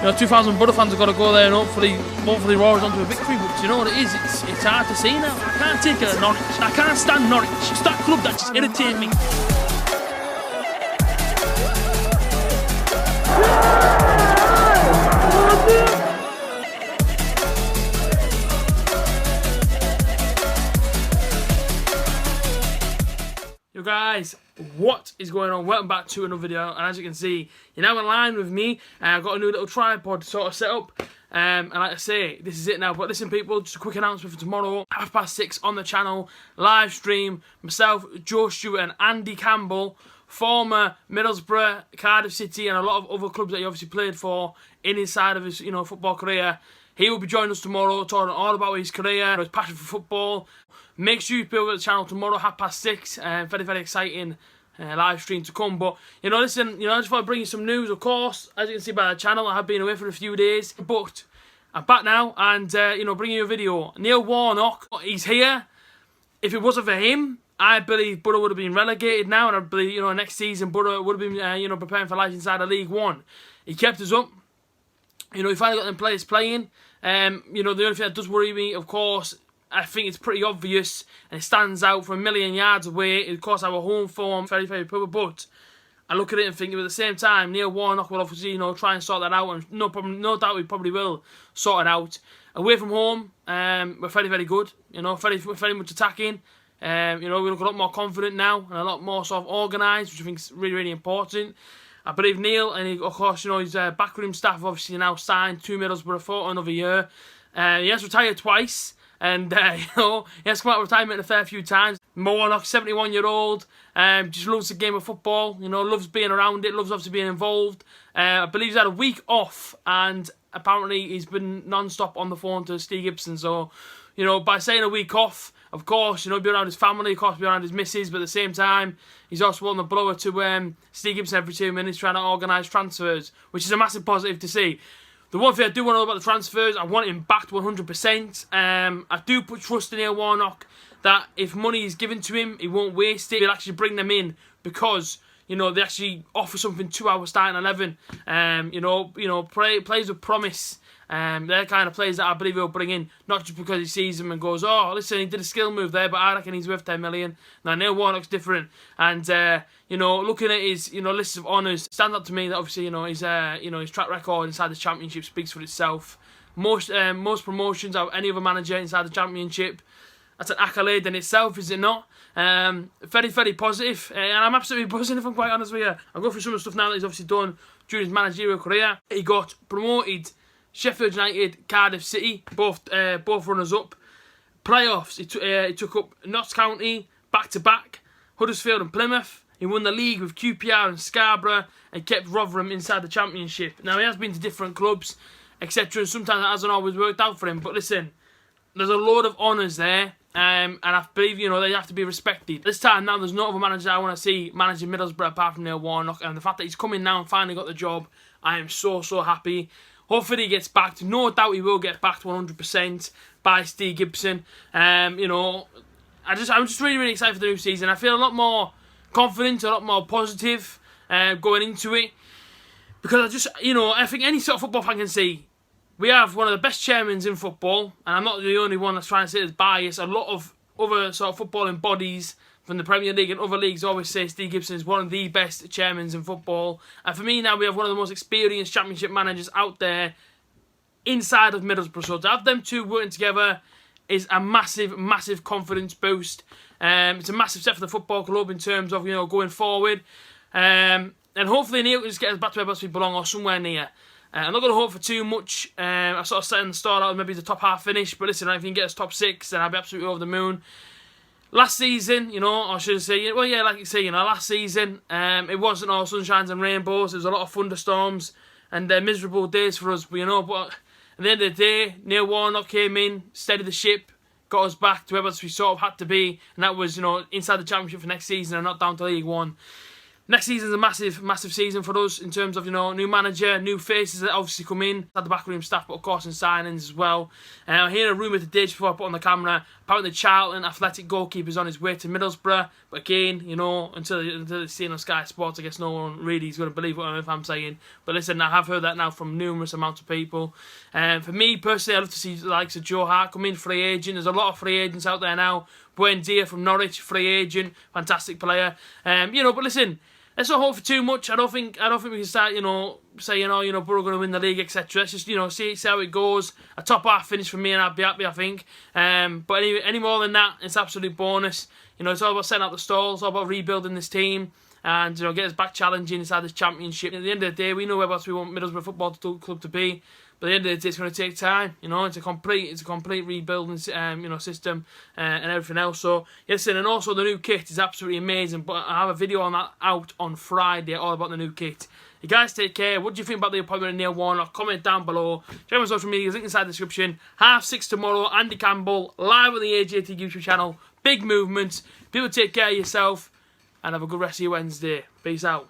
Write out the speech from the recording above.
know, 2,000 Borough fans have got to go there and hopefully roar us onto a victory. But you know what it is? It's hard to see now. I can't take it at Norwich. I can't stand Norwich. It's that club that just irritates me. Yo guys, what is going on? Welcome back to another video, and as you can see, you're now in line with me. I've got a new little tripod sort of set up, and like I say, this is it now. But listen people, just a quick announcement for tomorrow, 6:30 on the channel, live stream, myself, Joe Stewart and Andy Campbell, former Middlesbrough, Cardiff City and a lot of other clubs that he obviously played for in his side of his football career. He will be joining us tomorrow, talking all about his career, his passion for football. Make sure you build the channel tomorrow, 6:30. Very, very exciting live stream to come. But, listen, I just want to bring you some news, of course. As you can see by the channel, I have been away for a few days. But I'm back now and, bringing you a video. Neil Warnock, he's here. If it wasn't for him, I believe Borough would have been relegated now. And I believe, next season, Borough would have been, preparing for life inside of League One. He kept us up. He finally got them players playing. The only thing that does worry me, of course, I think it's pretty obvious and it stands out from a million yards away. Of course, our home form, very, very poor, but I look at it and think at the same time, Neil Warnock will obviously, try and sort that out, and no doubt he probably will sort it out. Away from home, we're very, very good. We're very much attacking. We look a lot more confident now and a lot more sort of organised, which I think is really, really important. I believe Neil and, of course, his backroom staff have obviously now signed to Middlesbrough for another year. He has retired twice. And, he has come out of retirement a fair few times. Warnock, 71-year-old, just loves the game of football, loves being around it, loves obviously being involved. I believe he's had a week off, and apparently he's been non-stop on the phone to Steve Gibson. So, by saying a week off, of course, be around his family, of course, be around his missus, but at the same time, he's also on the blower to Steve Gibson every 2 minutes trying to organise transfers, which is a massive positive to see. The one thing I do want to know about the transfers, I want him backed 100%. I do put trust in Neil Warnock that if money is given to him, he won't waste it. He'll actually bring them in because, they actually offer something to our starting 11. Players with promise. They're kind of players that I believe he'll bring in, not just because he sees them and goes, oh, listen, he did a skill move there, but I reckon he's worth 10 million. Now, Neil Warnock's different. And, looking at his, list of honours, stands out to me that obviously, his track record inside the Championship speaks for itself. Most promotions out of any other manager inside the Championship. That's an accolade in itself, is it not? Very, very positive. And I'm absolutely buzzing, if I'm quite honest with you. I'll go through some of the stuff now that he's obviously done during his managerial career. He got promoted Sheffield United, Cardiff City, both runners-up. Playoffs, he took up Notts County, back-to-back, Huddersfield and Plymouth. He won the league with QPR and Scarborough and kept Rotherham inside the Championship. Now, he has been to different clubs, etc. And sometimes it hasn't always worked out for him. But listen, there's a load of honours there. And I believe, they have to be respected. This time now, there's no other manager I want to see managing Middlesbrough apart from Neil Warnock. And the fact that he's come in now and finally got the job, I am so, so happy. Hopefully he gets backed. No doubt he will get backed 100% by Steve Gibson. I'm just really, really excited for the new season. I feel a lot more confident, a lot more positive going into it. Because I think any sort of football fan can see we have one of the best chairmen in football. And I'm not the only one that's trying to say it's biased. A lot of other sort of footballing bodies from the Premier League and other leagues always say Steve Gibson is one of the best chairmen in football. And for me now, we have one of the most experienced Championship managers out there inside of Middlesbrough. So to have them two working together is a massive, massive confidence boost. It's a massive step for the football club in terms of, going forward. And hopefully Neil can just get us back to where we belong or somewhere near. I'm not going to hope for too much. I sort of set in the start out maybe the top half finish. But listen, if he can get us top 6, then I'll be absolutely over the moon. Last season, or should I say, well, yeah, like you say, last season, it wasn't all sunshines and rainbows. There was a lot of thunderstorms and miserable days for us. But, but at the end of the day, Neil Warnock came in, steadied the ship, got us back to where we sort of had to be. And that was, inside the Championship for next season and not down to League One. Next season's a massive season for us in terms of, you know, new manager, new faces that obviously come in, at the backroom staff, but of course in signings as well. I'm hearing a rumour today, just before I put on the camera, apparently the Charlton Athletic goalkeeper's on his way to Middlesbrough. But again, you know, until it's seen on Sky Sports, I guess no one really is going to believe what I'm saying. But listen, I have heard that now from numerous amounts of people. For me personally, I'd love to see the likes of Joe Hart come in, free agent. There's a lot of free agents out there now. Buendia from Norwich, free agent, fantastic player. You know, but listen, let's not hope for too much. I don't think we can start, you know, saying, oh, you know, Borough going to win the league, etc. Let's just, you know, see how it goes. A top half finish for me, and I'd be happy, I think. But any more than that, it's absolute bonus. You know, it's all about setting out the stalls, all about rebuilding this team, and, you know, get us back challenging inside this championship. At the end of the day, we know whereabouts we want Middlesbrough Football Club to be. But at the end of the day, it's going to take time. You know, it's a complete rebuilding, you know, system and everything else. So, listen, and also the new kit is absolutely amazing. But I have a video on that out on Friday, all about the new kit. You guys take care. What do you think about the appointment of Neil Warnock? Comment down below. Check my social media, link inside the description. 6:30 tomorrow. Andy Campbell live on the A.J.T YouTube channel. Big movement. People take care of yourself and have a good rest of your Wednesday. Peace out.